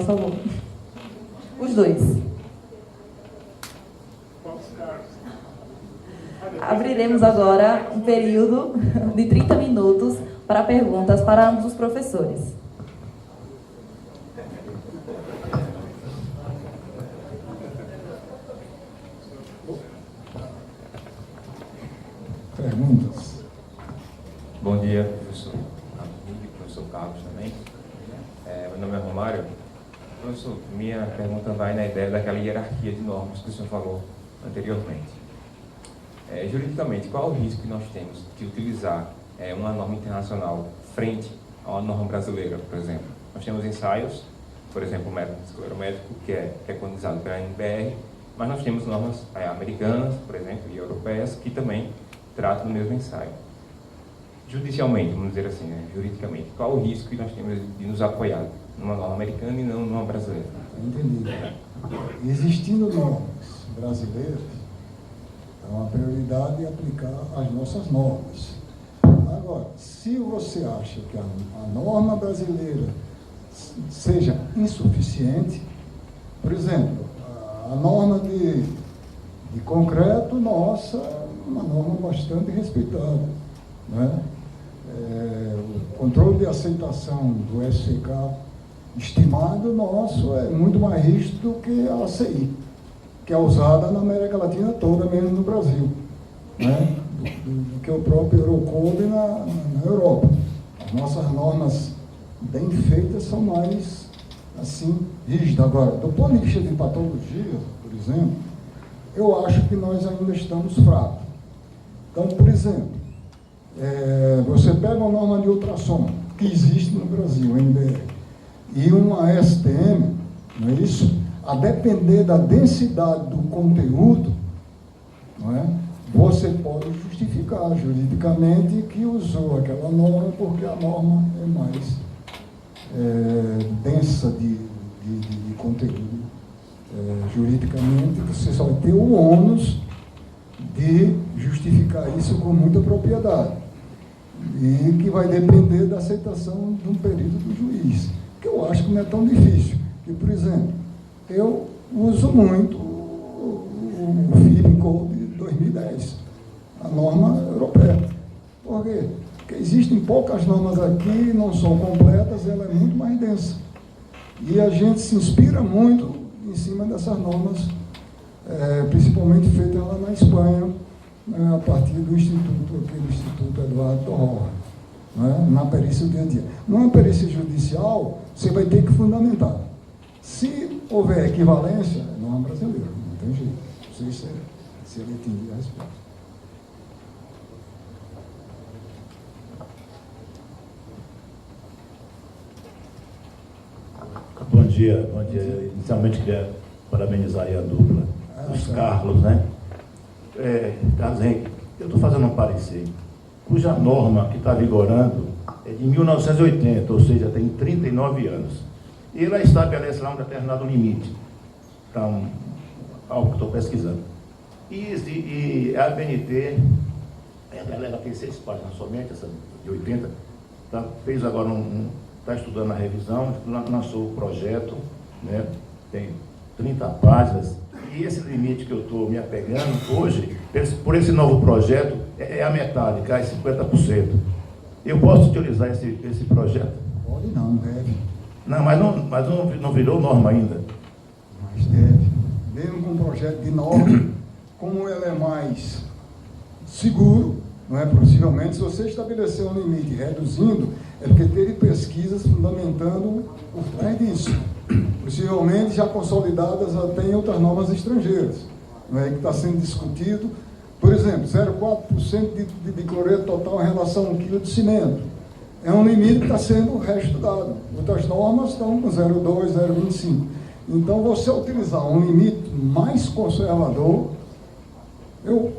nosso favor. Os dois. Abriremos agora um período de 30 minutos para perguntas para ambos os professores. Perguntas. Bom dia, professor Amigo, professor Carlos também. Meu nome é Romário. Professor, minha pergunta vai na ideia daquela hierarquia de normas que o senhor falou anteriormente. Juridicamente, qual o risco que nós temos de utilizar uma norma internacional frente a uma norma brasileira, por exemplo? Nós temos ensaios, por exemplo, o método esclerométrico, que é preconizado pela NBR, mas nós temos normas americanas, por exemplo, e europeias, que também tratam do mesmo ensaio. Judicialmente, vamos dizer assim, juridicamente, qual o risco que nós temos de nos apoiar numa norma americana e não numa brasileira? Entendi. Existindo normas brasileiras, então a prioridade é aplicar as nossas normas. Agora, se você acha que a norma brasileira seja insuficiente, por exemplo, a norma de concreto nossa é uma norma bastante respeitada, né? O controle de aceitação do SCK estimado nosso é muito mais rígido do que a ACI, que é usada na América Latina toda, mesmo no Brasil, né? do que o próprio Eurocode na Europa. As nossas normas bem feitas são mais, assim, rígidas. Agora, do ponto de vista de patologia, por exemplo, eu acho que nós ainda estamos fracos. Então, por exemplo, você pega uma norma de ultrassom, que existe no Brasil, NBR, e uma STM, não é isso? A depender da densidade do conteúdo, não é? Você pode justificar juridicamente que usou aquela norma porque a norma é mais densa de conteúdo. Juridicamente, você só vai ter o ônus de justificar isso com muita propriedade e que vai depender da aceitação de um perito do juiz, que eu acho que não é tão difícil. Que, por exemplo, eu uso muito o FIB Code de 2010, a norma europeia. Por quê? Porque existem poucas normas aqui, não são completas, ela é muito mais densa. E a gente se inspira muito em cima dessas normas, principalmente feitas lá na Espanha, a partir do aquele Instituto Eduardo Torró, né, na perícia do dia a dia. Numa perícia judicial, você vai ter que fundamentar. Se houver equivalência, é norma brasileira, não tem jeito. Não sei se ele entendi a resposta. Bom dia. Inicialmente queria parabenizar aí a dupla, os Carlos, né? Carlos Henrique, eu estou fazendo um parecer, cuja norma que está vigorando é de 1980, ou seja, tem 39 anos. E ela estabelece lá um determinado limite. Então, algo que estou pesquisando. E a ABNT, a galera tem 6 páginas somente, essa de 80, fez agora está estudando a revisão, lançou o projeto, né? Tem 30 páginas, e esse limite que eu estou me apegando hoje, por esse novo projeto, é a metade, cai 50%. Eu posso utilizar esse projeto? Pode não, deve. Não, mas não virou norma ainda. Mas deve. Mesmo com um projeto de norma, como ele é mais seguro, não é? Possivelmente, se você estabelecer um limite reduzindo, é porque teve pesquisas fundamentando por trás disso. Possivelmente já consolidadas até em outras normas estrangeiras, não é? Que está sendo discutido. Por exemplo, 0,4% de cloreto total em relação a 1 kg de cimento. É um limite que está sendo reestudado. Outras normas estão com 0,2, 0,25. Então, você utilizar um limite mais conservador, eu,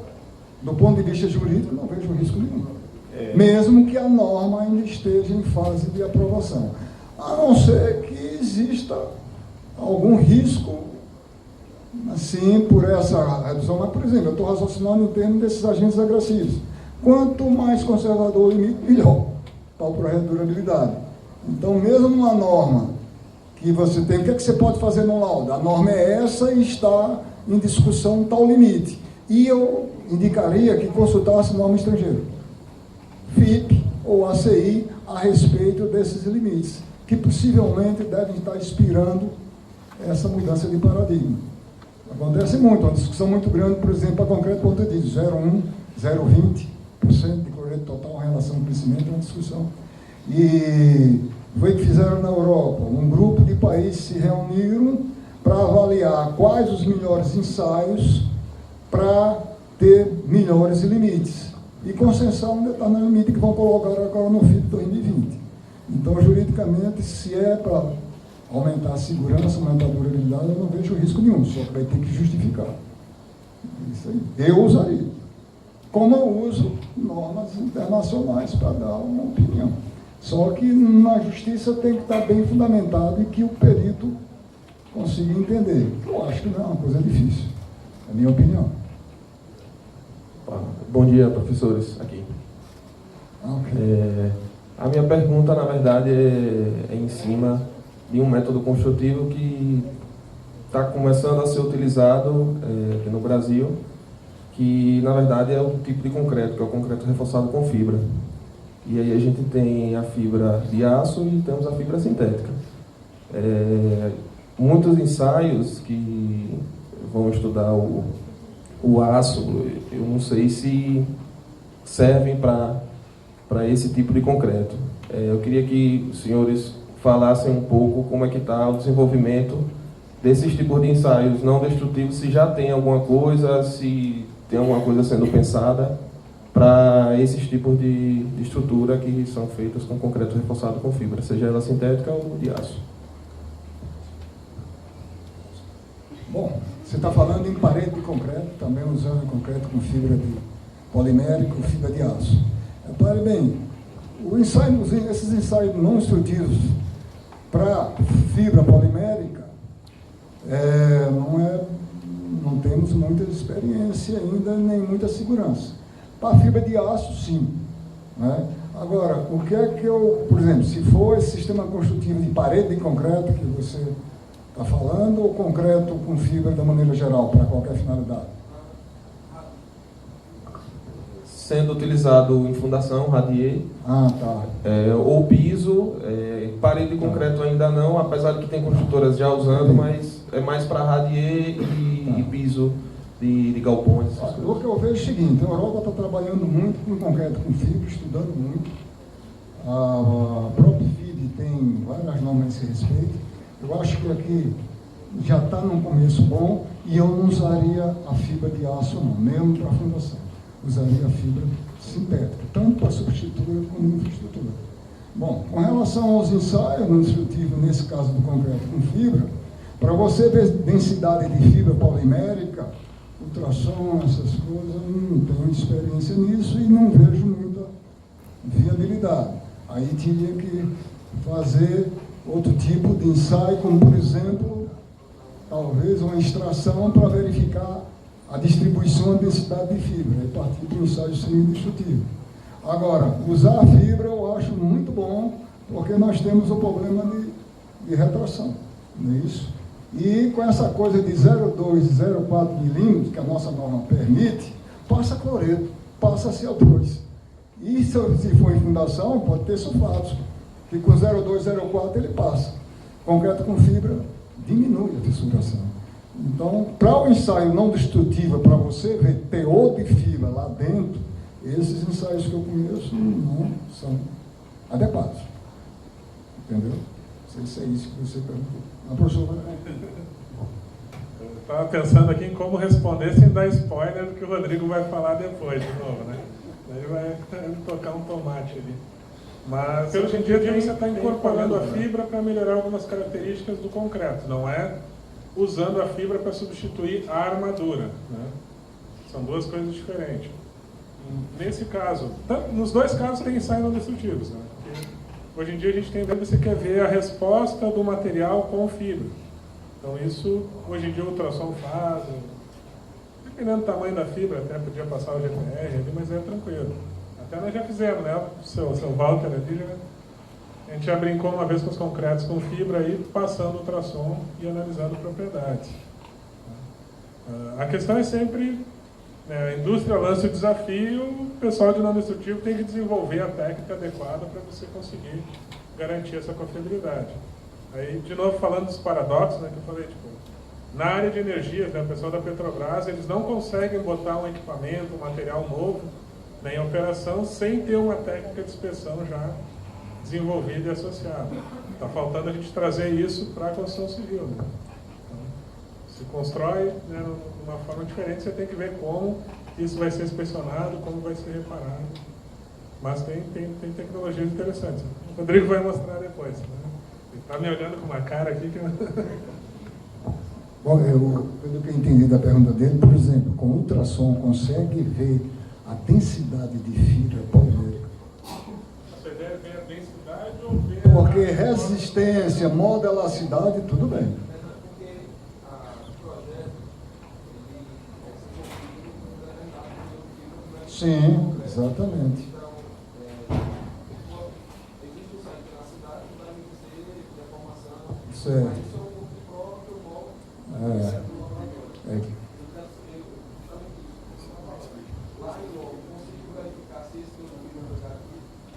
do ponto de vista jurídico, não vejo risco nenhum. Mesmo que a norma ainda esteja em fase de aprovação. A não ser que exista algum risco, assim, por essa redução. Mas, por exemplo, eu estou raciocinando em termos desses agentes agressivos. Quanto mais conservador o limite, melhor para o projeto de durabilidade. Então, mesmo numa norma que você tem. O que é que você pode fazer no laudo? A norma é essa e está em discussão tal limite. E eu indicaria que consultasse norma estrangeira, FIP ou ACI, a respeito desses limites, que possivelmente devem estar inspirando essa mudança de paradigma. Acontece muito, uma discussão muito grande, por exemplo, a concreto ponto de 0,1, 0,20% de cloreto total em relação ao crescimento, é uma discussão. E foi o que fizeram na Europa. Um grupo de países se reuniram para avaliar quais os melhores ensaios para ter melhores limites. E consensuar um determinado limite que vão colocar agora no FIP 2020. Então, juridicamente, se é para aumentar a segurança, aumentar a durabilidade, eu não vejo risco nenhum, só que vai ter que justificar. Isso aí. Eu usaria. Como eu uso normas internacionais para dar uma opinião. Só que na justiça tem que estar bem fundamentado e que o perito consiga entender. Eu acho que não é uma coisa difícil. É a minha opinião. Bom dia, professores, aqui. Okay. A minha pergunta, na verdade, é em cima de um método construtivo que está começando a ser utilizado aqui no Brasil, que, na verdade, é o tipo de concreto, que é o concreto reforçado com fibra. E aí a gente tem a fibra de aço e temos a fibra sintética. Muitos ensaios que vão estudar o aço, eu não sei se servem para esse tipo de concreto. Eu queria que os senhores falassem um pouco como é que está o desenvolvimento desses tipos de ensaios não destrutivos, se já tem alguma coisa, se tem alguma coisa sendo pensada para esses tipos de estrutura que são feitas com concreto reforçado com fibra, seja ela sintética ou de aço. Bom, você está falando em parede de concreto, também usando concreto com fibra de polimérico, fibra de aço. Repare bem, esses ensaios não instrutivos para fibra polimérica, não temos muita experiência ainda, nem muita segurança. Para fibra de aço, sim. Né? Agora, o que é que por exemplo, se for esse sistema construtivo de parede de concreto que você está falando, ou concreto com fibra da maneira geral, para qualquer finalidade? Sendo utilizado em fundação, radier, Tá. ou piso, parede de concreto ainda não, apesar de que tem construtoras já usando, mas é mais para radier e piso de galpões. O que eu vejo é o seguinte, a Europa está trabalhando muito com concreto com fibra, estudando muito. A própria FID tem várias normas a esse respeito. Eu acho que aqui já está num começo bom e eu não usaria a fibra de aço não, mesmo para a fundação. Usaria a fibra sintética, tanto para substituir como infraestrutura. Bom, com relação aos ensaios no instrutivo, nesse caso do concreto com fibra, para você ver densidade de fibra polimérica, ultrassom, essas coisas, não tenho experiência nisso e não vejo muita viabilidade. Aí teria que fazer outro tipo de ensaio, como por exemplo, talvez uma extração para verificar a distribuição e densidade de fibra, a partir do ensaio semi-destrutivo. Agora, usar a fibra eu acho muito bom, porque nós temos o problema de retração, não é isso? E com essa coisa de 0,2 e 0,4 milímetros, que a nossa norma permite, passa cloreto, passa CO2. E se for em fundação, pode ter sulfatos, que com 0,2, 0,4 ele passa. Concreto com fibra diminui a fissuração. Então, para o ensaio não destrutivo, para você ver teor de fibra lá dentro, esses ensaios que eu conheço não são adequados. Entendeu? Não sei se é isso que você perguntou. A professora... Eu estava pensando aqui em como responder sem dar spoiler do que o Rodrigo vai falar depois, de novo, né? Daí vai tocar um tomate ali. Mas, hoje em dia, você está incorporando a fibra para melhorar algumas características do concreto, não é usando a fibra para substituir a armadura, né? São duas coisas diferentes. Nesse caso, nos dois casos tem ensaios não destrutivos, né? Porque hoje em dia a gente tem você quer ver a resposta do material com fibra. Então isso, hoje em dia o ultrassom faz, dependendo do tamanho da fibra, até podia passar o GPR ali, mas é tranquilo. Até nós já fizemos, né? O seu Walter ali A gente já brincou uma vez com os concretos com fibra, aí passando ultrassom e analisando propriedades. A questão é sempre, a indústria lança o desafio, o pessoal de nanoestrutivo tem que desenvolver a técnica adequada para você conseguir garantir essa confiabilidade. Aí, de novo, falando dos paradoxos, né, que eu falei, tipo, na área de energias, né, o pessoal da Petrobras, eles não conseguem botar um equipamento, um material novo, né, em operação sem ter uma técnica de inspeção já desenvolvida e associada. Está faltando a gente trazer isso para a construção civil. Né? Então, se constrói, né, de uma forma diferente, você tem que ver como isso vai ser inspecionado, como vai ser reparado. Mas tem tecnologias interessantes. O Rodrigo vai mostrar depois. Né? Ele está me olhando com uma cara aqui que... Bom, pelo que eu entendi da pergunta dele, por exemplo, com ultrassom consegue ver a densidade de fibra polimérica. Você deve ver a densidade ou ver... Porque resistência, modelacidade, tudo bem. Sim, exatamente. Certo.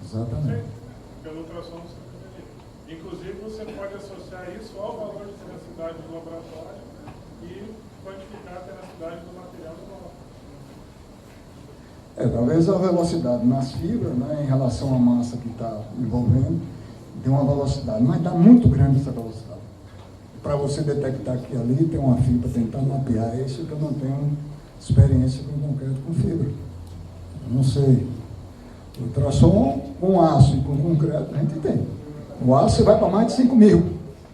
Exatamente. Pelo ultrassom você pode ver. Inclusive, você pode associar isso ao valor de tenacidade do laboratório e quantificar a tenacidade do material do laboratório. Talvez a velocidade nas fibras, né, em relação à massa que está envolvendo, tem uma velocidade, mas está muito grande essa velocidade. Para você detectar que ali tem uma fibra, tentar mapear, é isso que eu não tenho experiência com concreto com fibra. Não sei. Ultrassom com aço e com concreto a gente tem. O aço vai para mais de 5.000,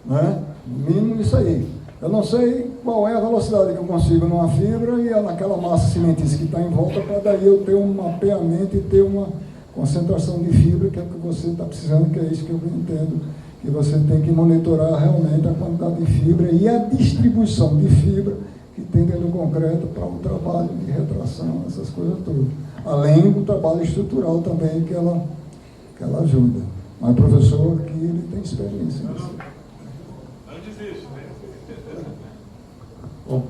né? Mínimo isso aí. Eu não sei qual é a velocidade que eu consigo numa fibra e naquela massa cimentícia que está em volta, para daí eu ter um mapeamento e ter uma concentração de fibra, que é o que você está precisando, que é isso que eu entendo, que você tem que monitorar realmente a quantidade de fibra e a distribuição de fibra que tem dentro do concreto para o trabalho de retração, essas coisas todas. Além do trabalho estrutural também que ela ajuda. Mas o professor aqui, ele tem experiência nisso. Não desiste, né?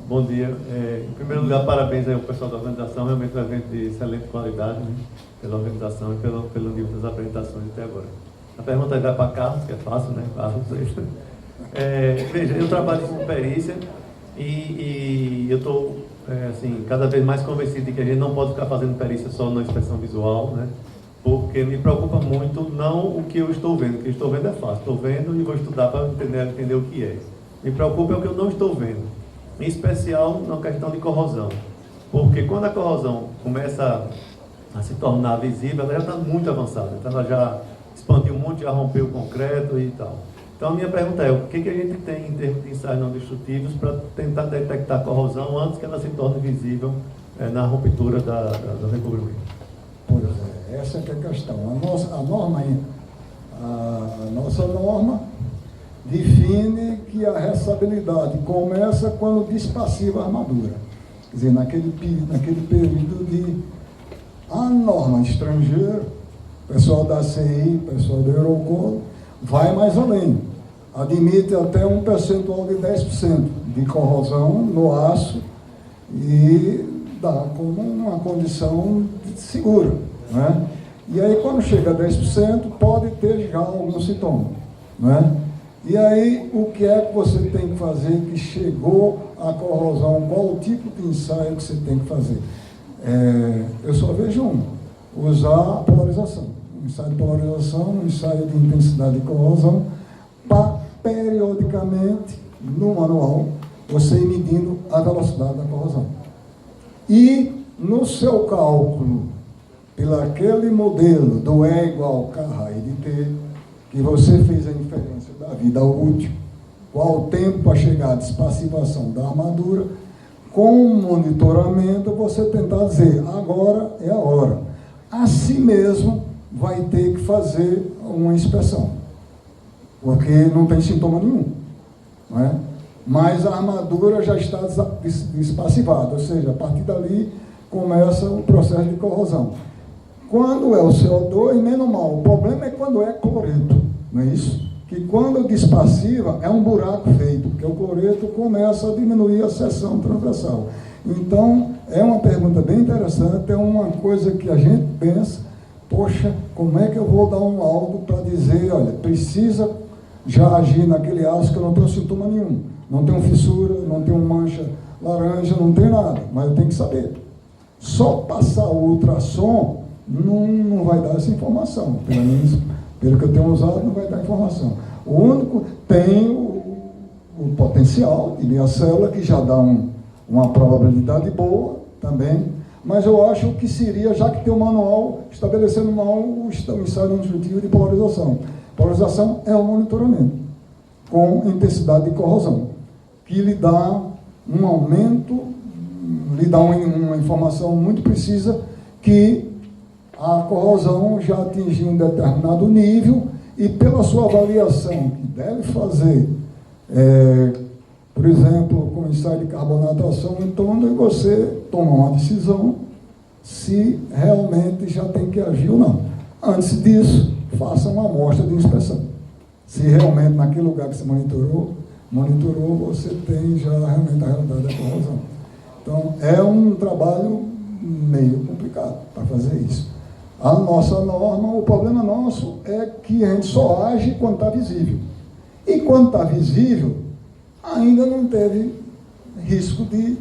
Bom dia. Em primeiro lugar, parabéns ao pessoal da organização, realmente um evento de excelente qualidade, né? Pela organização e pelo nível das apresentações até agora. A pergunta vai para Carlos, que é fácil, né? Carlos, veja, eu trabalho com perícia e eu estou assim, cada vez mais convencido de que a gente não pode ficar fazendo perícia só na inspeção visual, né? Porque me preocupa muito não o que eu estou vendo. O que eu estou vendo é fácil. Estou vendo e vou estudar para entender o que é. Me preocupa é o que eu não estou vendo. Em especial na questão de corrosão. Porque quando a corrosão começa a se tornar visível, ela já está muito avançada. Então ela já expandiu muito, já rompeu o concreto e tal. Então a minha pergunta é, o que a gente tem em termos de ensaios não destrutivos para tentar detectar a corrosão antes que ela se torne visível na ruptura do recobrimento? Pois é, essa é a questão. A nossa norma define que a ressabilidade começa quando despassiva a armadura. Quer dizer, naquele período de... A norma estrangeira, pessoal da CI, pessoal da Eurocode, vai mais além. Admite até um percentual de 10% de corrosão no aço e dá como uma condição segura, né? E aí, quando chega a 10%, pode ter já algum sintoma, né? E aí, o que é que você tem que fazer que chegou a corrosão? Qual o tipo de ensaio que você tem que fazer? Eu só vejo usar a polarização. Um ensaio de polarização, um ensaio de intensidade de corrosão, para periodicamente, no manual, você ir medindo a velocidade da corrosão. E no seu cálculo, pelo aquele modelo do E igual K raio de T, que você fez a inferência da vida útil, qual o tempo para chegar à despassivação da armadura, com o monitoramento você tentar dizer, agora é a hora. Assim mesmo, vai ter que fazer uma inspeção, porque não tem sintoma nenhum, não é? Mas a armadura já está despassivada, ou seja, a partir dali começa o processo de corrosão. Quando é o CO2, menos mal. O problema é quando é cloreto. não é isso? Que quando despassiva é um buraco feito, porque o cloreto começa a diminuir a seção transversal. Então, é uma pergunta bem interessante, é uma coisa que a gente pensa, poxa, como é que eu vou dar um laudo para dizer, olha, precisa já agir naquele aço que eu não tenho sintoma nenhum, não tenho fissura, não tenho mancha laranja, não tenho nada, mas eu tenho que saber. Só passar o ultrassom não vai dar essa informação, pelo menos pelo que eu tenho usado não vai dar informação. O único tem o potencial de minha célula, que já dá uma probabilidade boa também, mas eu acho que seria, já que tem um manual estabelecendo o ensaio nutritivo de polarização. Polarização é o monitoramento com intensidade de corrosão, que lhe dá um aumento, lhe dá uma informação muito precisa que a corrosão já atingiu um determinado nível e pela sua avaliação que deve fazer, por exemplo, com ensaio de carbonatação, então você toma uma decisão se realmente já tem que agir ou não. Antes disso, faça uma amostra de inspeção. Se realmente naquele lugar que você monitorou, você tem já realmente a realidade da corrosão. Então, é um trabalho meio complicado para fazer isso. A nossa norma, o problema nosso é que a gente só age quando está visível. E quando está visível, ainda não teve risco de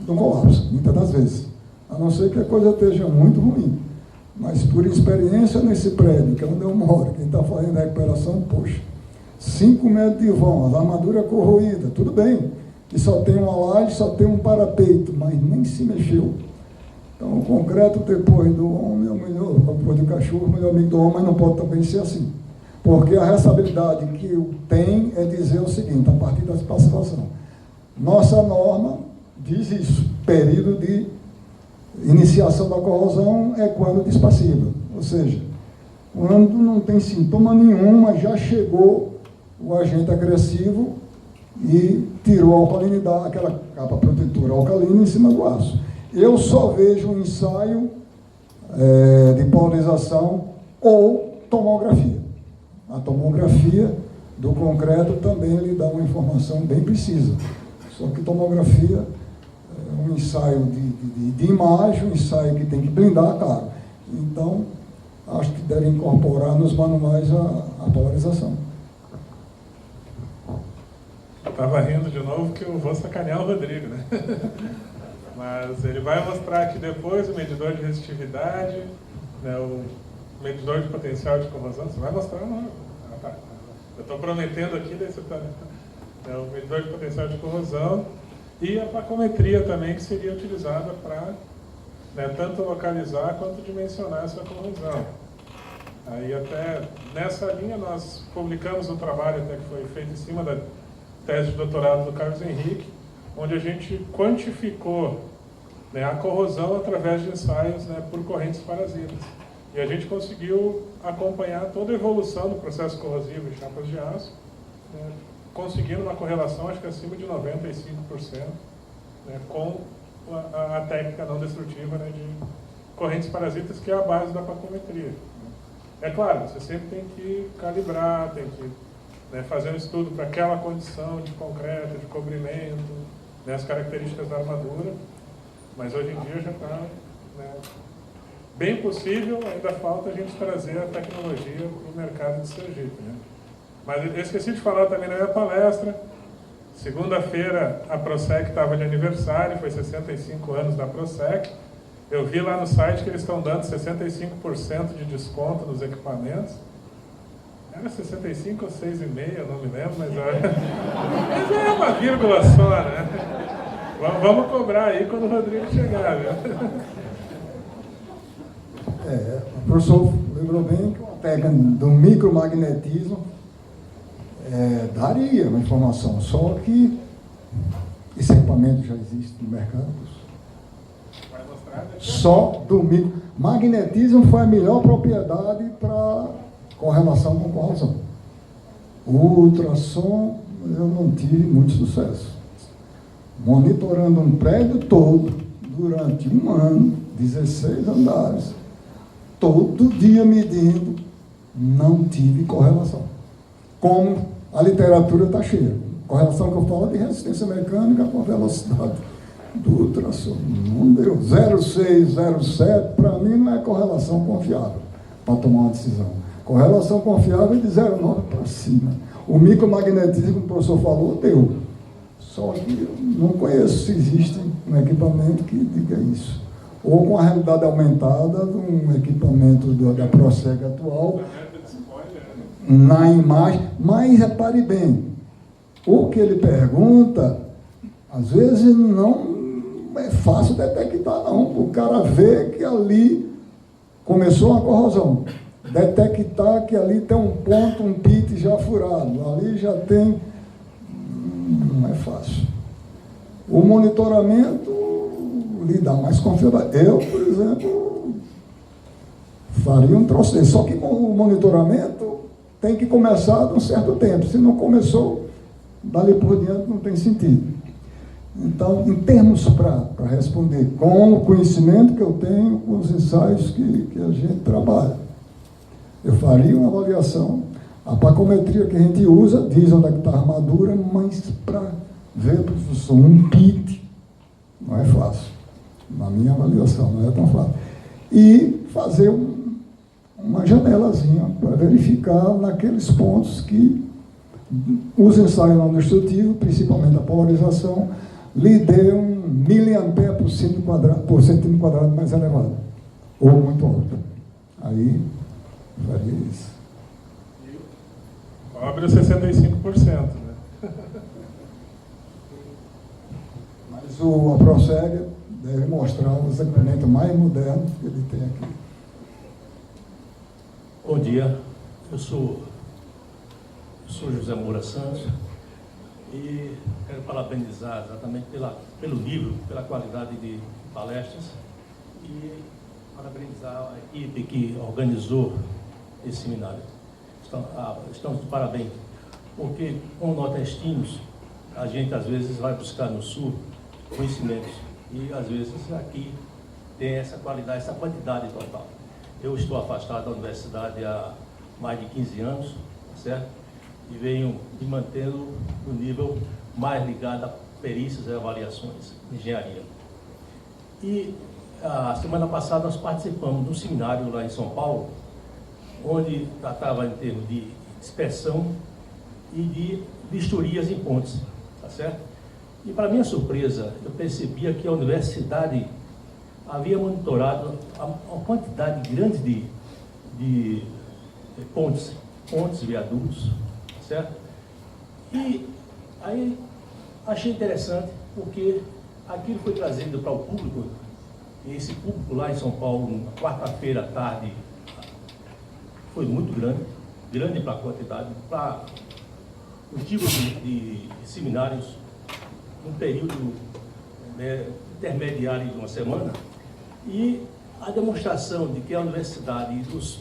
um colapso, muitas das vezes. A não ser que a coisa esteja muito ruim. Mas por experiência nesse prédio, que é onde eu moro, quem está fazendo a recuperação, poxa, 5 metros de vão, a armadura corroída, tudo bem. E só tem uma laje, só tem um parapeito, mas nem se mexeu. Então, o concreto, depois do homem, é o melhor, depois do cachorro, o melhor amigo do homem, mas não pode também ser assim. Porque a responsabilidade que tem é dizer o seguinte, a partir da pacificação. Nossa norma diz isso, período de iniciação da corrosão é quando despassiva. Ou seja, quando não tem sintoma nenhum, mas já chegou o agente agressivo e tirou a alcalinidade, aquela capa protetora alcalina em cima do aço. Eu só vejo um ensaio de polarização ou tomografia. A tomografia do concreto também lhe dá uma informação bem precisa. Só que tomografia é um ensaio de imagem, um ensaio que tem que blindar a cara. Então, acho que deve incorporar nos manuais a polarização. Estava rindo de novo que eu vou sacanear o Rodrigo, né? Mas ele vai mostrar aqui depois o medidor de resistividade, né, o medidor de potencial de corrosão. Você vai mostrar, não? Ah, tá. Eu estou prometendo aqui, daí você está... o medidor de potencial de corrosão e a pacometria também, que seria utilizada para, né, tanto localizar quanto dimensionar essa corrosão. Aí até nessa linha nós publicamos um trabalho até que foi feito em cima da tese de doutorado do Carlos Henrique, onde a gente quantificou, né, a corrosão através de ensaios, né, por correntes parasitas. E a gente conseguiu acompanhar toda a evolução do processo corrosivo em chapas de aço, né, conseguindo uma correlação, acho que acima de 95%, né, com a técnica não destrutiva, né, de correntes parasitas, que é a base da pacometria. É claro, você sempre tem que calibrar, tem que, né, fazer um estudo para aquela condição de concreto, de cobrimento, né, as características da armadura, mas hoje em dia já está, né, bem possível, ainda falta a gente trazer a tecnologia para o mercado de Sergipe, né? Mas eu esqueci de falar também na minha palestra, segunda-feira a Prosec estava de aniversário, foi 65 anos da Prosec. Eu vi lá no site que eles estão dando 65% de desconto nos equipamentos. Era 65 ou 6,5, eu não me lembro, mas é uma vírgula só, né? Vamos cobrar aí quando o Rodrigo chegar, viu? O professor lembrou bem que uma técnica do micromagnetismo daria uma informação, só que esse equipamento já existe no mercado. Vai mostrar, né? Só do magnetismo foi a melhor propriedade para correlação com corrosão. O ultrassom eu não tive muito sucesso. Monitorando um prédio todo durante um ano, 16 andares, todo dia medindo, não tive correlação. como a literatura está cheia. Correlação que eu falo de resistência mecânica com a velocidade do ultrassom. Não deu. 0,6, 0,7, para mim não é correlação confiável para tomar uma decisão. Correlação confiável é de 0,9 para cima. O micromagnetismo, como o professor falou, deu. Só que eu não conheço se existe um equipamento que diga isso. Ou com a realidade aumentada de um equipamento da ProSeg atual na imagem. Mas repare bem, o que ele pergunta, às vezes não é fácil detectar, não. O cara vê que ali começou uma corrosão. Detectar que ali tem um ponto, um pit já furado. Ali já tem... Não é fácil. O monitoramento lhe dá mais confiança. Eu, por exemplo, faria um troço desse. Só que o monitoramento tem que começar de um certo tempo. Se não começou, dali por diante não tem sentido. Então, em termos para responder, com o conhecimento que eu tenho, com os ensaios que a gente trabalha, eu faria uma avaliação. A pacometria que a gente usa diz onde é que está a armadura, mas para ver, professor, um pit não é fácil. Na minha avaliação, não é tão fácil. E fazer uma janelazinha para verificar naqueles pontos que os ensaios não destrutivos, principalmente a polarização, lhe dê um miliampere por centímetro quadrado mais elevado, ou muito alto. Aí, faria isso. Cobre 65%, né? Mas a ProSeg deve mostrar os equipamentos mais modernos que ele tem aqui. Bom dia, eu sou José Moura Santos e quero parabenizar exatamente pelo livro, pela qualidade de palestras e parabenizar a equipe que organizou esse seminário. Estamos de parabéns, porque como nordestinos, a gente às vezes vai buscar no sul conhecimentos e às vezes aqui tem essa qualidade, essa quantidade total. Eu estou afastado da universidade há mais de 15 anos, certo? E venho me mantendo no nível mais ligado a perícias e avaliações de engenharia. E a semana passada nós participamos de um seminário lá em São Paulo, onde tratava em termos de inspeção e de vistorias em pontes, tá certo? E para minha surpresa, eu percebia que a universidade havia monitorado uma quantidade grande de pontes, viadutos, tá certo? E aí achei interessante, porque aquilo foi trazido para o público, e esse público lá em São Paulo, na quarta-feira à tarde, foi muito grande para a quantidade, para o tipo de seminários, num período intermediário de uma semana, e a demonstração de que a universidade e dos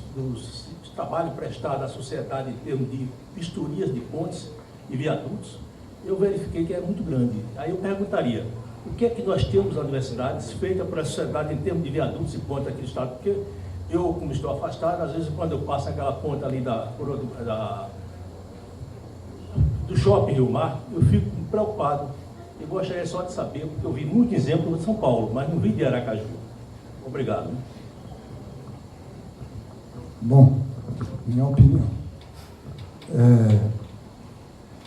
trabalhos prestados à sociedade em termos de vistorias de pontes e viadutos, eu verifiquei que é muito grande. Aí eu perguntaria, o que é que nós temos nas universidades feitas para a sociedade em termos de viadutos e pontes aqui no estado? Porque eu, como estou afastado, às vezes quando eu passo aquela ponta ali do shopping Rio Mar, eu fico preocupado. Eu gostaria só de saber, porque eu vi muito exemplo de São Paulo, mas não vi de Aracaju. Obrigado. Bom, minha opinião.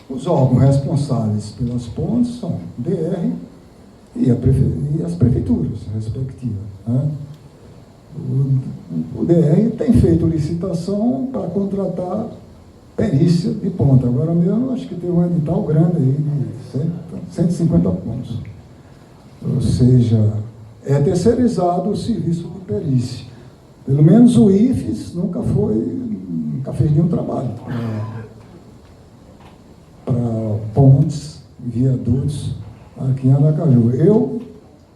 Os órgãos responsáveis pelas pontes são DR e as prefeituras respectivas, né? O DR tem feito licitação para contratar perícia de ponta. Agora mesmo, acho que teve um edital grande aí de 150 pontos. Ou seja, é terceirizado o serviço de perícia. Pelo menos o IFES nunca fez nenhum trabalho para pontes, viadutos aqui em Aracaju. Eu,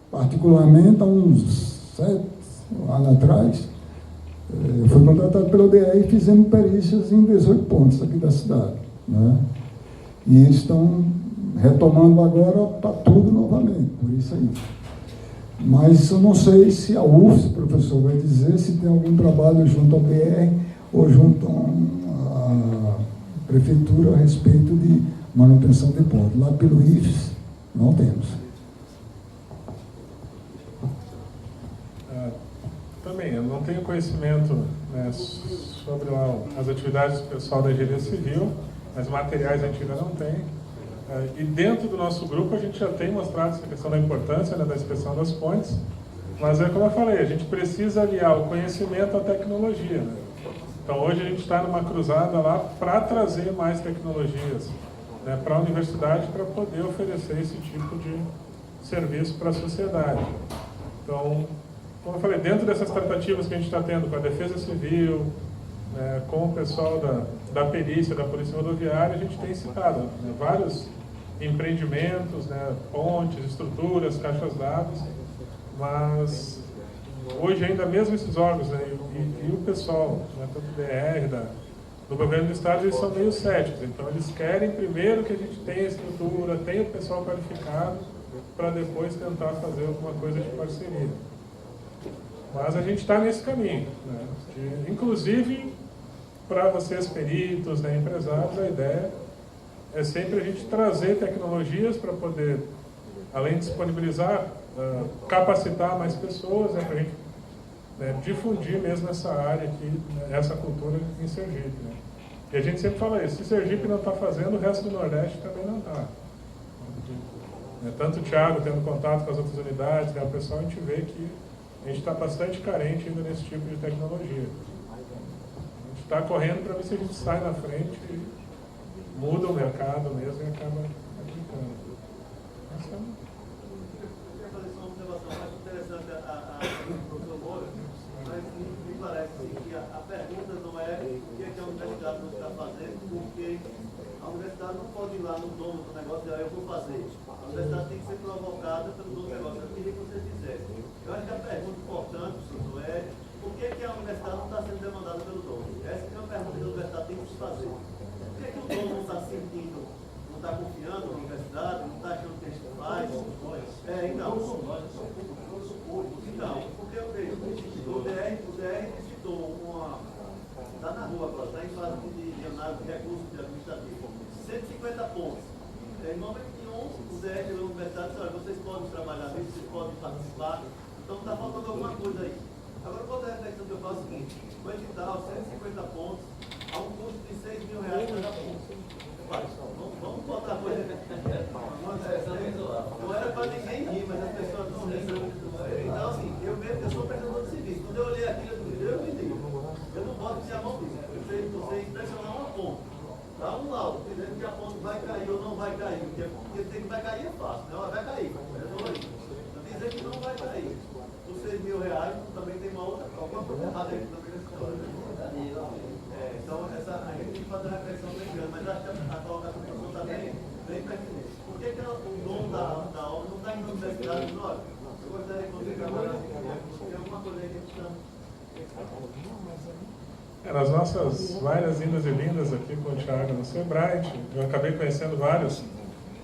particularmente, há uns 7 anos atrás, fui contratado pelo DR e fizemos perícias em 18 pontos aqui da cidade, né? E eles estão retomando agora para tudo novamente, por isso aí. Mas eu não sei se a UFS, o professor vai dizer, se tem algum trabalho junto ao DR ou junto a prefeitura a respeito de manutenção de pontos. Lá pelo IFES, não temos. Também, eu não tenho conhecimento, né, sobre lá as atividades do pessoal da engenharia civil, mas materiais a gente ainda não tem. E dentro do nosso grupo a gente já tem mostrado essa questão da importância, né, da inspeção das pontes, mas é como eu falei, a gente precisa aliar o conhecimento à tecnologia, né? Então hoje a gente está numa cruzada lá para trazer mais tecnologias, né, para a universidade, para poder oferecer esse tipo de serviço para a sociedade. Então, como eu falei, dentro dessas tratativas que a gente está tendo com a Defesa Civil, né, com o pessoal da perícia, da Polícia Rodoviária, a gente tem citado, né, vários empreendimentos, né, pontes, estruturas, caixas d'água, mas hoje ainda mesmo esses órgãos, né, e o pessoal, né, tanto do DR, do governo do estado, eles são meio céticos. Então eles querem primeiro que a gente tenha estrutura, tenha o pessoal qualificado, para depois tentar fazer alguma coisa de parceria. Mas a gente está nesse caminho, né, inclusive para vocês peritos, né, empresários, a ideia é sempre a gente trazer tecnologias para poder, além de disponibilizar, capacitar mais pessoas, né, para a gente, né, difundir mesmo essa área aqui, né, essa cultura em Sergipe. Né. E a gente sempre fala isso, se Sergipe não está fazendo, o resto do Nordeste também não está. Tanto o Thiago tendo contato com as outras unidades, né, o pessoal, a gente vê que a gente está bastante carente ainda nesse tipo de tecnologia. A gente está correndo para ver se a gente sai na frente e muda o mercado mesmo e acaba aplicando. A pergunta não é o que a universidade não está fazendo, porque a universidade não pode ir lá no dono do negócio e dizer, eu vou fazer. A universidade tem que ser provocada pelo dono do negócio. Eu queria que vocês fizessem. Eu acho que a pergunta importante, professor, é por que a universidade não está sendo demandada pelo dono? Essa é uma pergunta que a universidade tem que se fazer. Por que o dono não está sentindo, não está confiando na universidade, não está achando que a gente faz? Então, porque eu vejo, o DR citou está na rua agora, está em fase de análise de recursos administrativos, 150 pontos. Em 91, o DR da universidade disse, olha, vocês podem trabalhar nisso, vocês podem participar, então está faltando alguma coisa aí. Agora, outra reflexão que eu faço é o seguinte, o edital, 150 pontos, a um custo de R$6.000 cada ponto. Vamos botar a coisa. Não era para ninguém rir, mas as pessoas não riem. Então, assim, eu sou prestador de serviço. Quando eu olhei aquilo, eu me digo, eu não posso tirar a mão disso. Você inspecionar uma ponte, dá um laudo, dizendo que a ponte vai cair ou não vai cair. Porque dizer que vai cair é fácil, não, vai cair. Eu dizer que não vai cair. Por R$6.000, também tem alguma coisa errada aí também nessa história. Então, a gente tem que fazer uma reflexão bem grande, mas acho que a colocação que está bem pertinente. Por que o dono da obra não está indo na universidade e diz, olha, eu gostaria que você trabalhasse aqui, tem alguma coisa aí que a gente está... Nas nossas várias indas e vindas aqui com o Thiago no Sebrae, eu acabei conhecendo vários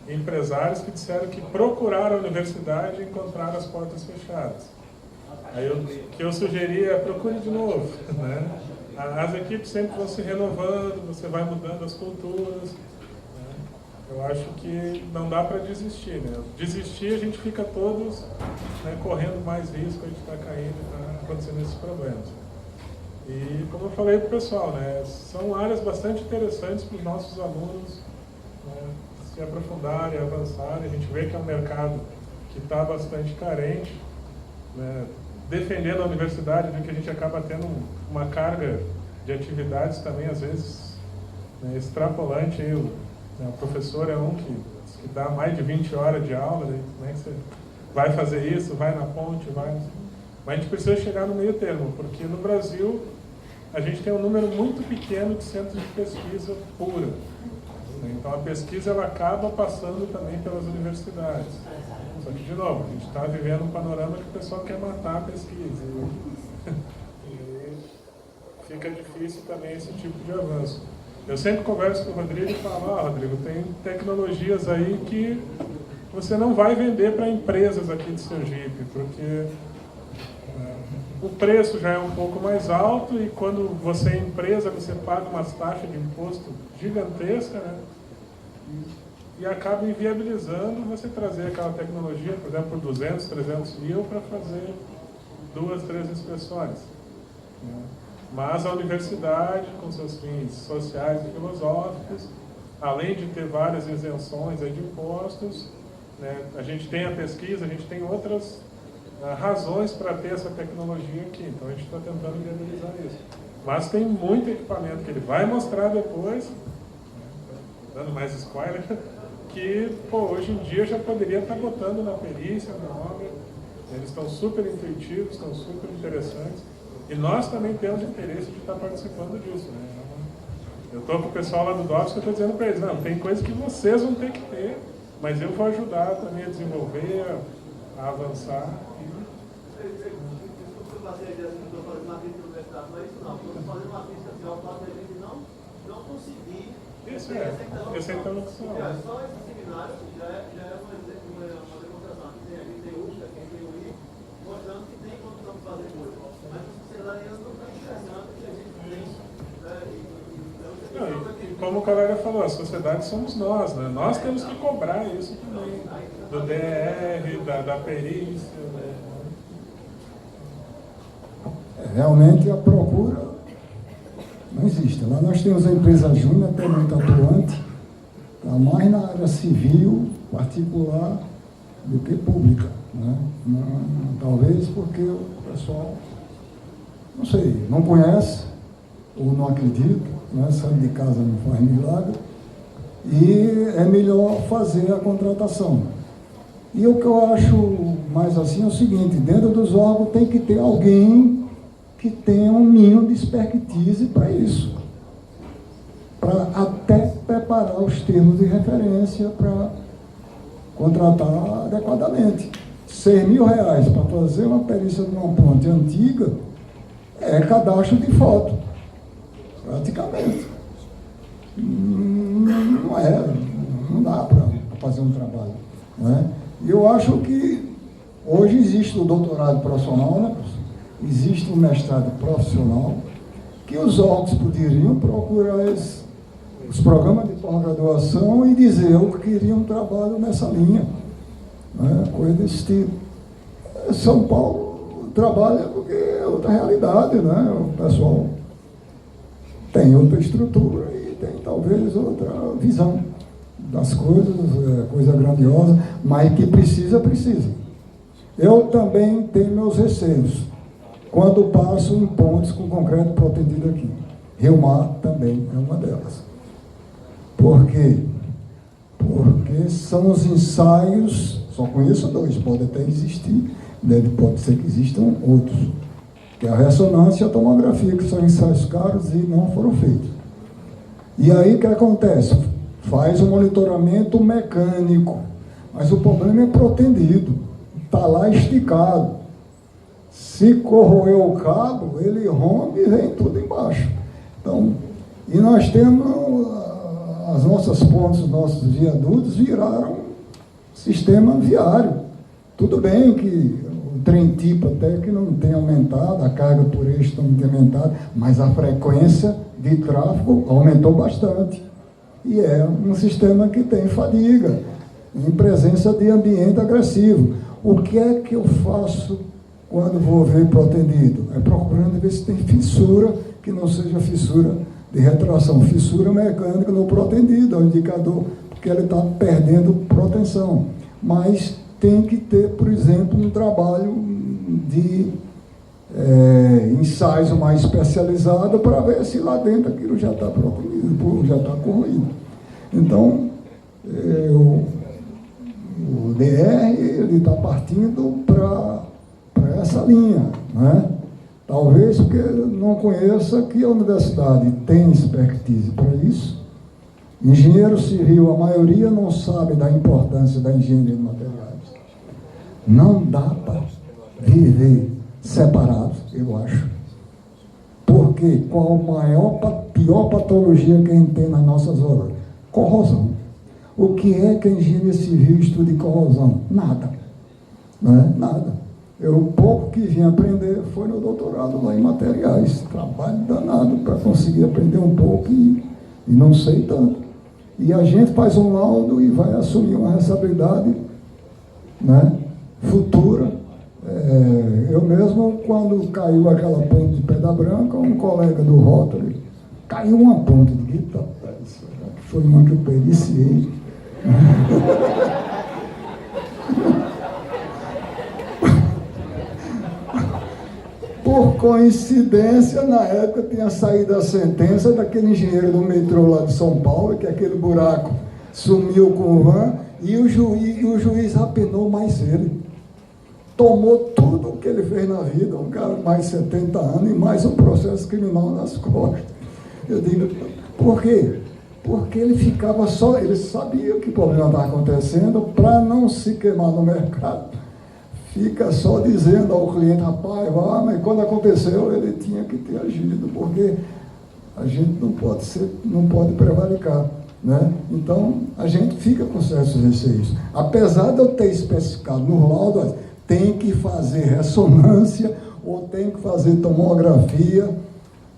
empresários que disseram que procuraram a universidade e encontraram as portas fechadas. Aí o que eu sugeri é procure de novo, né? As equipes sempre vão se renovando, você vai mudando as culturas. Né? Eu acho que não dá para desistir. Né? Desistir, a gente fica todos, né, correndo mais risco, a gente está caindo, está acontecendo esses problemas. E como eu falei para o pessoal, né, são áreas bastante interessantes para os nossos alunos, né, se aprofundarem, avançarem. A gente vê que é um mercado que está bastante carente, né, defendendo a universidade, né, que a gente acaba tendo uma carga de atividades também, às vezes, né, extrapolante. Aí, o professor é um que dá mais de 20 horas de aula, né, como é que você vai fazer isso, vai na ponte, vai... Mas a gente precisa chegar no meio termo, porque no Brasil a gente tem um número muito pequeno de centros de pesquisa pura. Então a pesquisa ela acaba passando também pelas universidades. Só que, de novo, a gente está vivendo um panorama que o pessoal quer matar a pesquisa. E fica difícil também esse tipo de avanço. Eu sempre converso com o Rodrigo e falo, Rodrigo, tem tecnologias aí que você não vai vender para empresas aqui de Sergipe, porque o preço já é um pouco mais alto e quando você é empresa, você paga umas taxas de imposto gigantescas, né? E acaba inviabilizando você trazer aquela tecnologia, por exemplo, por 200, 300 mil para fazer 2, 3 inspeções. Né? Mas a universidade, com seus fins sociais e filosóficos, além de ter várias isenções aí de impostos, né, a gente tem a pesquisa, a gente tem outras razões para ter essa tecnologia aqui. Então a gente está tentando viabilizar isso. Mas tem muito equipamento que ele vai mostrar depois, né, dando mais spoiler, que hoje em dia já poderia estar botando na perícia, na obra. Eles estão super intuitivos, estão super interessantes. E nós também temos interesse de estar participando disso. Né? Eu estou com o pessoal lá do DOPS que eu estou dizendo para eles, não, tem coisa que vocês vão ter que ter, mas eu vou ajudar também a desenvolver, a avançar. Desculpa eu passei a ideia que eu estou fazendo uma crítica universidade, não é isso não. Estou fazendo uma crítica assim, ao fato de a gente não conseguir Isso essa interlocução. Só esse seminário já é uma demonstração. A gente tem UFSC, quem tem o I, mostrando que tem condição de fazer coisa. Mas a sociedade ainda não está interessando que a gente tem. E como o colega falou, a sociedade somos nós, né? Nós temos que cobrar isso também, do DR, da perícia. Né? Realmente a procura não existe. Lá nós temos a empresa Júnior, que é muito atuante, está mais na área civil, particular, do que pública. Né? Talvez porque o pessoal, não sei, não conhece, ou não acredita, né? Sair de casa não faz milagre, e é melhor fazer a contratação. E o que eu acho mais assim é o seguinte, dentro dos órgãos tem que ter alguém que tenha um mínimo de expertise para isso, para até preparar os termos de referência para contratar adequadamente. R$6.000 para fazer uma perícia de uma ponte antiga é cadastro de foto, praticamente. Não dá para fazer um trabalho. Né? E eu acho que hoje existe o doutorado profissional, né? Existe o mestrado profissional, que os órgãos poderiam procurar os programas de pós-graduação e dizer eu queria um trabalho nessa linha, né? Coisa desse tipo. São Paulo trabalha porque é outra realidade, né? O pessoal tem outra estrutura e tem talvez outra visão das coisas, coisa grandiosa, mas que precisa. Eu também tenho meus receios quando passo em pontes com concreto protendido aqui. Rio Mar também é uma delas. Por quê? Porque são os ensaios, só conheço 2, pode até existir, pode ser que existam outros, que é a ressonância e a tomografia, que são ensaios caros e não foram feitos. E aí o que acontece? Faz um monitoramento mecânico, mas o problema é protendido, está lá esticado. Se corroer o cabo, ele rompe e vem tudo embaixo. Então, e nós temos as nossas pontes, os nossos viadutos viraram sistema viário. Tudo bem que o trem-tipo até que não tem aumentado, a carga por eixo não tem aumentado, mas a frequência de tráfego aumentou bastante. E é um sistema que tem fadiga, em presença de ambiente agressivo. O que é que eu faço quando vou ver protendido? É procurando ver se tem fissura, que não seja fissura de retração, fissura mecânica no protendido, é um indicador, porque ele está perdendo proteção. Mas tem que ter, por exemplo, um trabalho de ensaio mais especializado para ver se lá dentro aquilo já está protendido, já está corroído. Então, o DR ele está partindo para essa linha, né? Talvez porque não conheça que a universidade tem expertise para isso. Engenheiro civil, a maioria não sabe da importância da engenharia de materiais. Não dá para viver separados, eu acho. Porque qual a pior patologia que a gente tem nas nossas obras? Corrosão. O que é que a engenharia civil estuda em corrosão? Nada. Não é? Nada. O pouco que vim aprender foi no doutorado lá em materiais. Trabalho danado para conseguir aprender um pouco e não sei tanto. E a gente faz um laudo e vai assumir uma responsabilidade, né, futura. Eu mesmo, quando caiu aquela ponte de Pedra Branca, um colega do Rotary, caiu uma ponte de guitarra. Foi uma que eu periciei. Por coincidência, na época tinha saído a sentença daquele engenheiro do metrô lá de São Paulo, que aquele buraco sumiu com o van, e o juiz apenou mais ele. Tomou tudo o que ele fez na vida, um cara de mais de 70 anos, e mais um processo criminal nas costas. Eu digo, por quê? Porque ele ficava só, ele sabia que o problema estava acontecendo, para não se queimar no mercado. Fica só dizendo ao cliente, rapaz, mas quando aconteceu, ele tinha que ter agido, porque a gente não pode prevaricar, né? Então, a gente fica com certos receios. Apesar de eu ter especificado no laudo, tem que fazer ressonância, ou tem que fazer tomografia,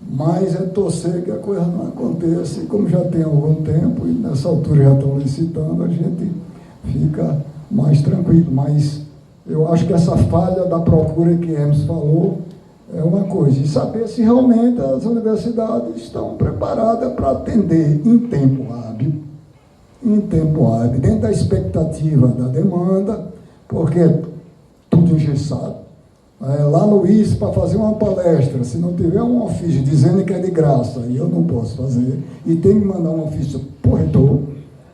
mas é torcer que a coisa não aconteça, e como já tem algum tempo, e nessa altura já estão licitando, a gente fica mais tranquilo, mas eu acho que essa falha da procura que Hermes falou é uma coisa. E saber se realmente as universidades estão preparadas para atender em tempo hábil, dentro da expectativa da demanda, porque é tudo engessado. Lá no IS, para fazer uma palestra, se não tiver um ofício dizendo que é de graça, e eu não posso fazer, e tem que mandar um ofício para o reitor,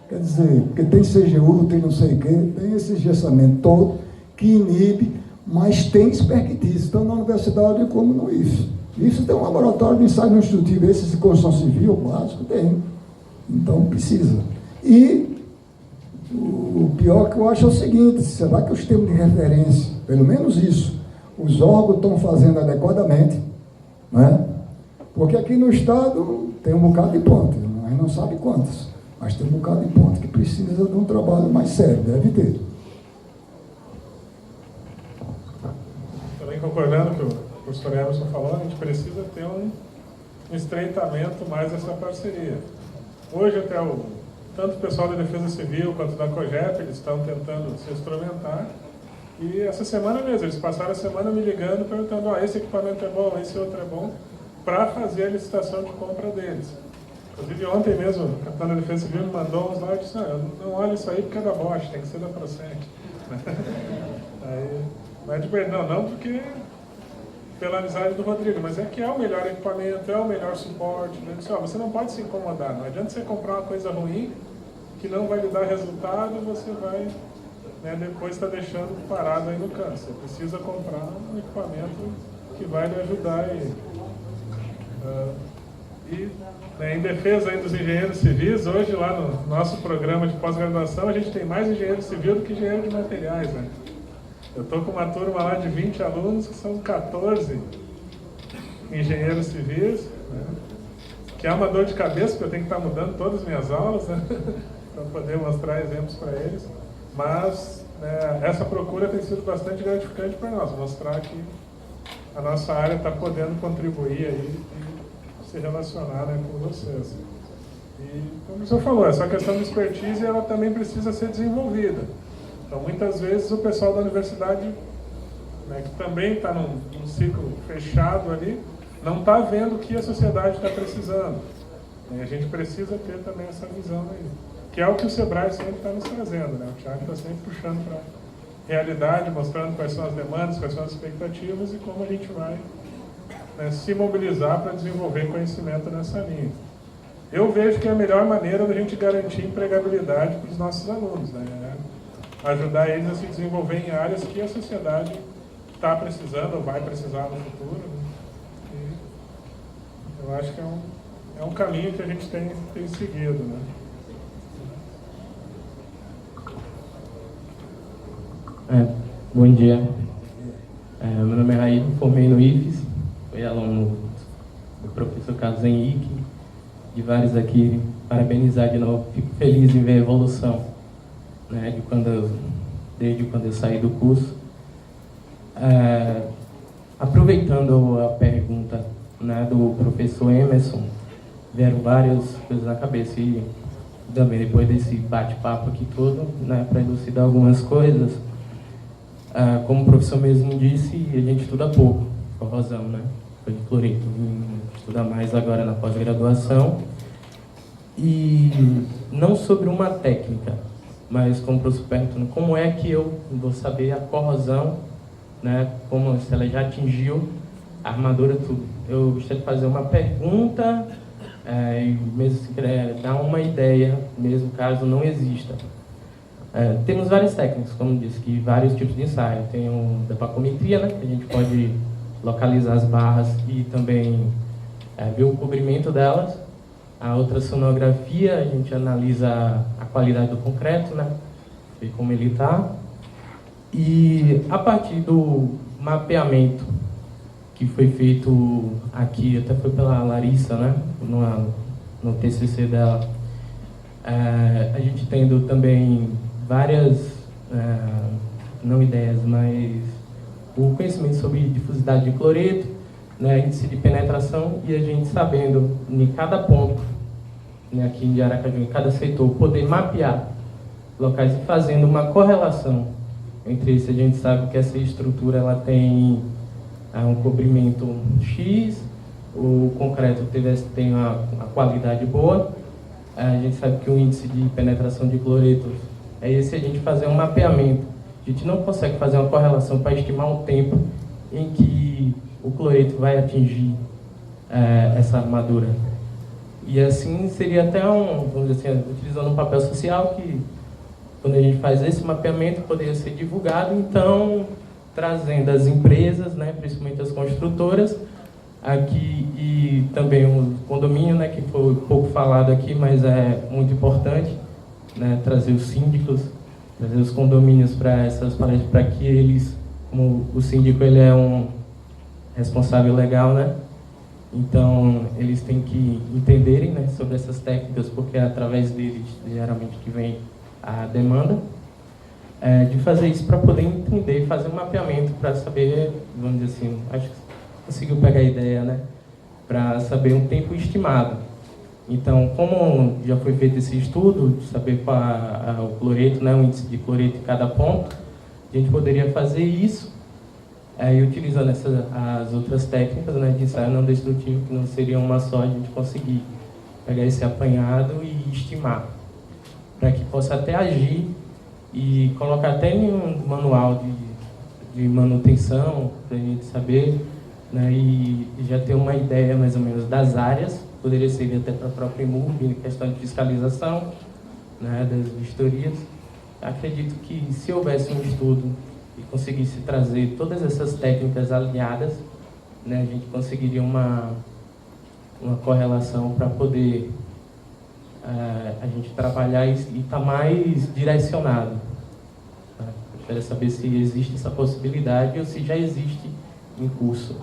quer dizer, porque tem CGU, tem não sei o quê, tem esse engessamento todo, que inibe, mas tem expertise, tanto na universidade como no IFES. IFES tem um laboratório de ensaio instrutivo, esse de construção civil, básico, tem. Então, precisa. E o pior que eu acho é o seguinte, será que os termos de referência, pelo menos isso, os órgãos estão fazendo adequadamente, né? Porque aqui no Estado tem um bocado de ponte, a gente não sabe quantas, mas tem um bocado de ponte que precisa de um trabalho mais sério, deve ter. Concordando com o que o professor Emerson falou, a gente precisa ter um estreitamento mais dessa parceria. Hoje até tanto o pessoal da Defesa Civil quanto da COGEP, eles estão tentando se instrumentar, e essa semana mesmo, eles passaram a semana me ligando, perguntando, esse equipamento é bom, esse outro é bom, para fazer a licitação de compra deles. Inclusive ontem mesmo, o capitão da Defesa Civil me mandou uns lá e disse, não olha isso aí porque é da Bosch, tem que ser da Procent. Mas de verdade, não porque pela amizade do Rodrigo, mas é que é o melhor equipamento, é o melhor suporte. Né? Você não pode se incomodar, não adianta você comprar uma coisa ruim que não vai lhe dar resultado e você vai, né, depois estar deixando parado aí no canto. Você precisa comprar um equipamento que vai lhe ajudar aí. Em defesa aí dos engenheiros civis, hoje lá no nosso programa de pós-graduação, a gente tem mais engenheiro civil do que engenheiro de materiais, né? Eu estou com uma turma lá de 20 alunos, que são 14 engenheiros civis, né? Que é uma dor de cabeça, porque eu tenho que estar mudando todas as minhas aulas, né? Para poder mostrar exemplos para eles. Mas essa procura tem sido bastante gratificante para nós, mostrar que a nossa área está podendo contribuir aí e se relacionar, né, com vocês. E, como o senhor falou, essa questão de expertise ela também precisa ser desenvolvida. Então, muitas vezes, o pessoal da universidade, né, que também está num ciclo fechado ali, não está vendo o que a sociedade está precisando. E a gente precisa ter também essa visão aí, que é o que o Sebrae sempre está nos trazendo, né? O Thiago está sempre puxando para a realidade, mostrando quais são as demandas, quais são as expectativas e como a gente vai, né, se mobilizar para desenvolver conhecimento nessa linha. Eu vejo que é a melhor maneira da gente garantir empregabilidade para os nossos alunos, né? Ajudar eles a se desenvolver em áreas que a sociedade está precisando ou vai precisar no futuro. Né? E eu acho que é um caminho que a gente tem seguido. Né? Bom dia. Meu nome é Raí, formei no IFES, fui aluno do professor Carlos Henrique, de vários aqui, parabenizar de novo, fico feliz em ver a evolução, né, desde quando eu saí do curso. Aproveitando a pergunta, né, do professor Emerson, vieram várias coisas na cabeça e também depois desse bate-papo aqui todo, né, para elucidar algumas coisas, como o professor mesmo disse, a gente estuda pouco, corrosão, né, de cloreto, estuda mais agora na pós-graduação, e não sobre uma técnica, mas como o professor perguntando, como é que eu vou saber a corrosão, né, como se ela já atingiu a armadura, tudo. Eu gostaria de fazer uma pergunta, e mesmo se quiser dar uma ideia, mesmo caso não exista. Temos várias técnicas, como disse, que vários tipos de ensaio. Tem da pacometria, né, que a gente pode localizar as barras e também ver o cobrimento delas. A ultrassonografia, a gente analisa a qualidade do concreto, né, ver como ele está. E a partir do mapeamento que foi feito aqui, até foi pela Larissa, né, no TCC dela, a gente tendo também várias, não ideias, mas o conhecimento sobre difusidade de cloreto, né, índice de penetração, e a gente sabendo em cada ponto, né, aqui em Aracaju, em cada setor, poder mapear locais e fazendo uma correlação entre isso. A gente sabe que essa estrutura ela tem um cobrimento X, o concreto tem uma qualidade boa, a gente sabe que o índice de penetração de cloreto é esse. A gente fazer um mapeamento, a gente não consegue fazer uma correlação para estimar o tempo em que o cloreto vai atingir essa armadura. E assim seria até vamos dizer assim, utilizando um papel social que, quando a gente faz esse mapeamento, poderia ser divulgado, então trazendo as empresas, né, principalmente as construtoras, aqui, e também o condomínio, né, que foi pouco falado aqui, mas é muito importante, né, trazer os síndicos, trazer os condomínios para essas palestras, para que eles, como o síndico ele é um responsável legal, né, então eles têm que entenderem, né, sobre essas técnicas, porque é através deles geralmente que vem a demanda, de fazer isso para poder entender, fazer um mapeamento para saber, vamos dizer assim, acho que conseguiu pegar a ideia, né, para saber um tempo estimado. Então, como já foi feito esse estudo, de saber qual o cloreto, né, o índice de cloreto em cada ponto, a gente poderia fazer isso, e utilizando as outras técnicas, né, de ensaio não destrutivo, que não seria uma só, a gente conseguir pegar esse apanhado e estimar, para que possa até agir e colocar até em um manual de manutenção, para a gente saber, né, e já ter uma ideia mais ou menos das áreas, poderia ser até para a própria IMURB, questão de fiscalização, né, das vistorias. Acredito que se houvesse um estudo e conseguisse trazer todas essas técnicas aliadas, né, a gente conseguiria uma correlação para poder a gente trabalhar e estar mais direcionado. Tá? Eu queria saber se existe essa possibilidade ou se já existe em curso.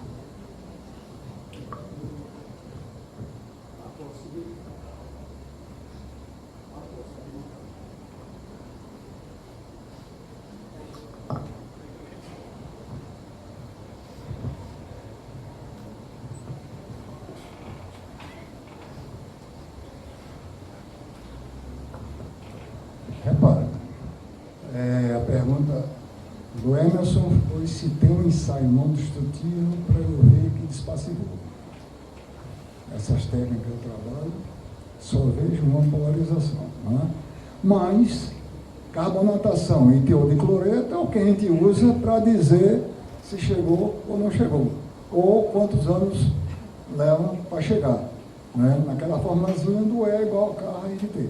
Repara, a pergunta do Emerson foi se tem um ensaio não destrutivo para eu ver que despassivou. Essas técnicas que eu trabalho, só vejo uma polarização. Né? Mas, carbonatação e teor de cloreto é o que a gente usa para dizer se chegou ou não chegou, ou quantos anos leva para chegar. Né? Naquela formulazinha do E igual a K e T.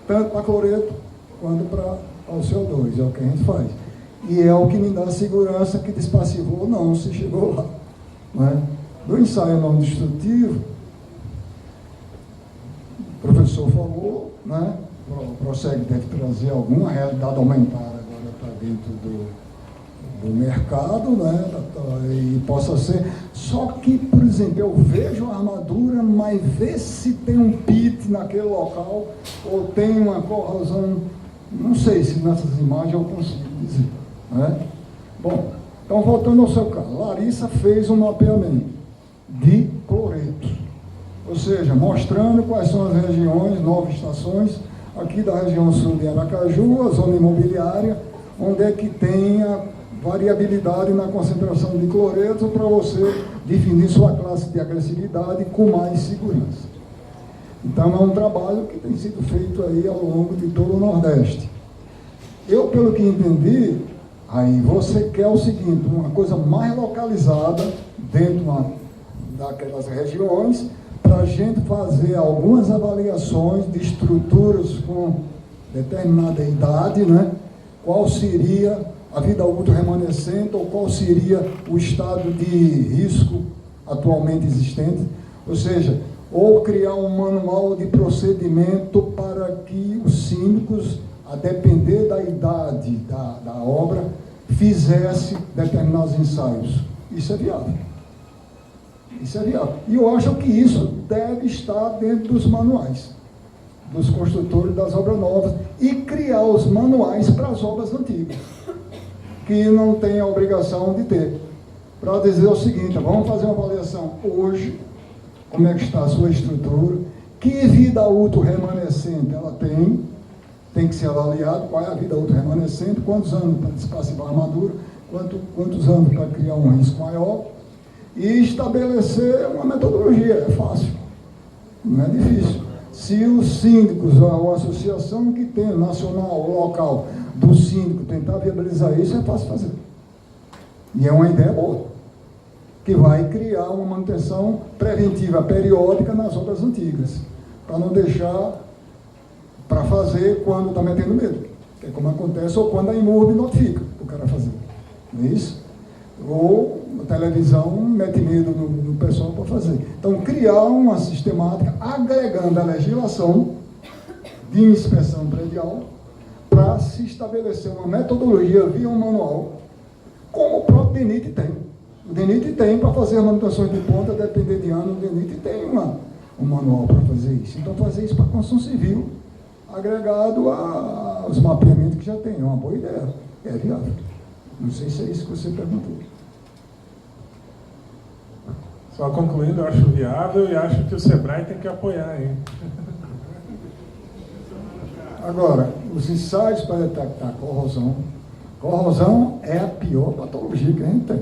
Tanto para cloreto quanto para o CO2, é o que a gente faz. E é o que me dá segurança que despassivou ou não, se chegou lá. Né? Do ensaio não destrutivo, o professor falou, né? O PROSEG deve trazer alguma realidade aumentada agora para dentro do mercado, né? E possa ser. Só que, por exemplo, eu vejo a armadura, mas vê se tem um pit naquele local ou tem uma corrosão. Não sei se nessas imagens eu consigo dizer. Né? Bom, Então, voltando ao seu caso, Larissa fez um mapeamento de cloretos, ou seja, mostrando quais são as regiões, 9 estações, aqui da região sul de Aracaju, a zona imobiliária, onde é que tem a variabilidade na concentração de cloretos para você definir sua classe de agressividade com mais segurança. Então, é um trabalho que tem sido feito aí ao longo de todo o Nordeste. Eu, pelo que entendi, aí você quer o seguinte, uma coisa mais localizada dentro daquelas regiões, para a gente fazer algumas avaliações de estruturas com determinada idade, né? Qual seria a vida útil remanescente ou qual seria o estado de risco atualmente existente, ou seja, ou criar um manual de procedimento para que os síndicos, a depender da idade da obra, fizesse determinados ensaios. Isso é viável. Isso é viável. E eu acho que isso deve estar dentro dos manuais dos construtores das obras novas e criar os manuais para as obras antigas, que não tem a obrigação de ter. Para dizer o seguinte, vamos fazer uma avaliação hoje, como é que está a sua estrutura, que vida útil remanescente ela tem que ser avaliado, qual é a vida útil remanescente, quantos anos para despassivar a armadura, quantos anos para criar um risco maior, e estabelecer uma metodologia. É fácil, não é difícil. Se os síndicos, ou a associação que tem, nacional ou local, do síndico, tentar viabilizar isso, é fácil fazer. E é uma ideia boa, que vai criar uma manutenção preventiva periódica nas obras antigas, para não deixar para fazer quando está metendo medo, que é como acontece, ou quando a IMURB notifica o cara fazer, não é isso? Ou a televisão mete medo no pessoal para fazer. Então, criar uma sistemática agregando a legislação de inspeção predial para se estabelecer uma metodologia via um manual, como o próprio DENIT tem. O DENIT tem para fazer manutenções de ponta, depender de ano, o DENIT tem um manual para fazer isso. Então, fazer isso para a construção civil, agregado aos mapeamentos que já tem. É uma boa ideia, é viável. Não sei se é isso que você perguntou. Só concluindo, eu acho viável e acho que o SEBRAE tem que apoiar, hein? Agora, os ensaios para detectar corrosão. Corrosão é a pior patologia que a gente tem.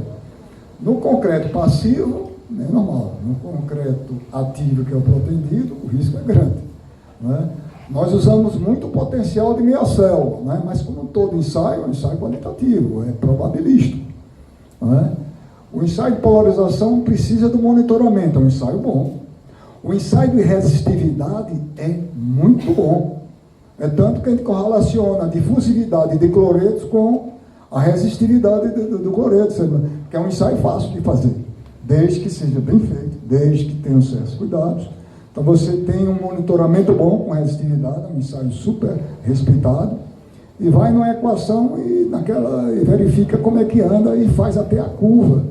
No concreto passivo, é normal. No concreto ativo, que é o protendido, o risco é grande, né? Nós usamos muito o potencial de meia célula, né? Mas como todo ensaio, é um ensaio qualitativo, é probabilístico, né? O ensaio de polarização precisa do monitoramento, é um ensaio bom. O ensaio de resistividade é muito bom. É tanto que a gente correlaciona a difusividade de cloretos com a resistividade do cloreto, que é um ensaio fácil de fazer, desde que seja bem feito, desde que tenha certos cuidados. Então você tem um monitoramento bom com resistividade, um ensaio super respeitado, e vai numa equação e verifica como é que anda e faz até a curva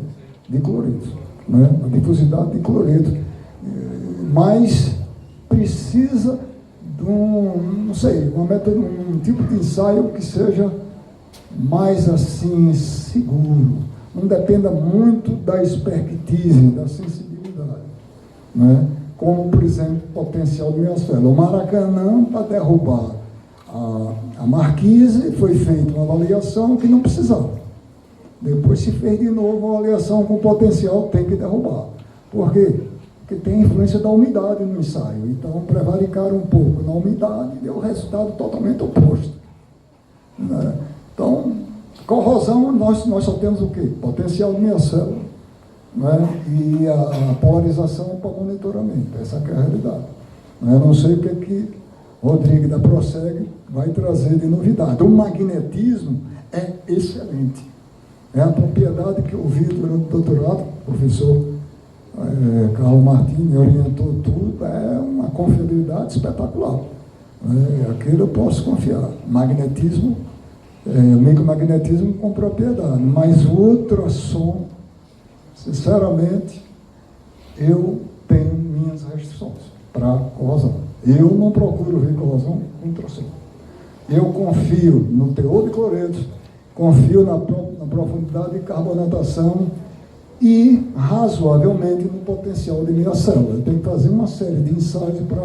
de cloreto, né? A difusidade de cloreto. Mas precisa de um tipo de ensaio que seja mais assim seguro, não dependa muito da expertise, da sensibilidade, né? Como, por exemplo, o potencial de miosfera. O Maracanã, para derrubar a marquise, foi feita uma avaliação que não precisava. Depois se fez de novo uma avaliação com potencial, tem que derrubar. Por quê? Porque tem influência da umidade no ensaio. Então, prevaricaram um pouco na umidade e deu o resultado totalmente oposto, né? Então, corrosão, nós só temos o quê? Potencial de miocélula, né? E a polarização para monitoramento. Essa é a realidade. Eu não sei o que Rodrigo da Proseg vai trazer de novidade. O magnetismo é excelente. É a propriedade que eu vi durante o doutorado, o professor Carlos Martins me orientou tudo, é uma confiabilidade espetacular. Aquilo eu posso confiar. Magnetismo, micromagnetismo com propriedade, mas o ultrassom, sinceramente, eu tenho minhas restrições para corrosão. Eu não procuro ver corrosão com ultrassom. Eu confio no teor de cloretos confio na profundidade de carbonatação e razoavelmente no potencial de minha célula. Eu tenho que fazer uma série de ensaios para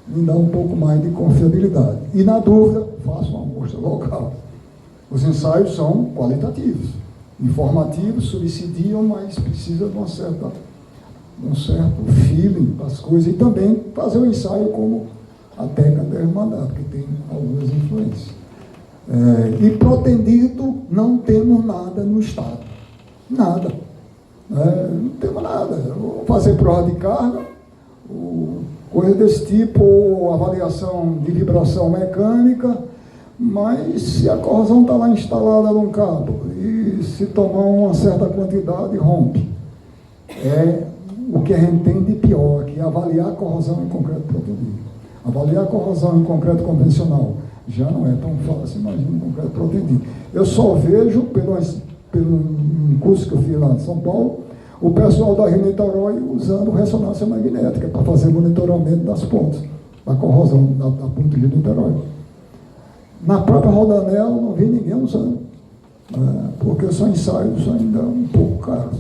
me dar um pouco mais de confiabilidade. E na dúvida, faço uma amostra local. Os ensaios são qualitativos, informativos, subsidiam, mas precisa de um certo feeling para as coisas, e também fazer o ensaio como a técnica deve mandar, porque tem algumas influências. E protendido, não temos nada no estado. Nada. Não temos nada. Vou fazer prova de carga, coisa desse tipo, ou avaliação de vibração mecânica, mas se a corrosão está lá instalada num cabo e se tomar uma certa quantidade, rompe. É o que a gente tem de pior, que é avaliar a corrosão em concreto protendido. Avaliar a corrosão em concreto convencional já não é tão fácil, imagina em concreto protendido. Eu só vejo, pelo curso que eu fiz lá em São Paulo, o pessoal da Rio Niterói usando ressonância magnética para fazer monitoramento das pontas, da corrosão da ponta de Niterói. Na própria Rodanel, não vi ninguém usando, porque são ensaios ainda um pouco caros.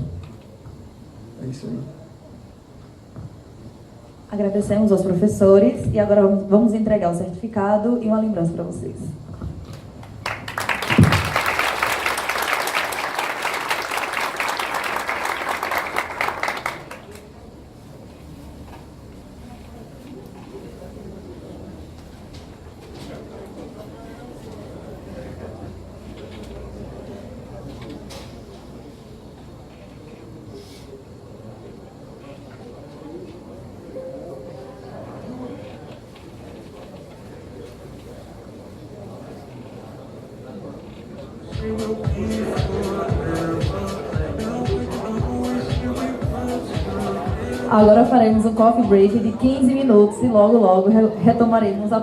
É isso aí. Agradecemos aos professores e agora vamos entregar o certificado e uma lembrança para vocês. Agora faremos um coffee break de 15 minutos e logo retomaremos a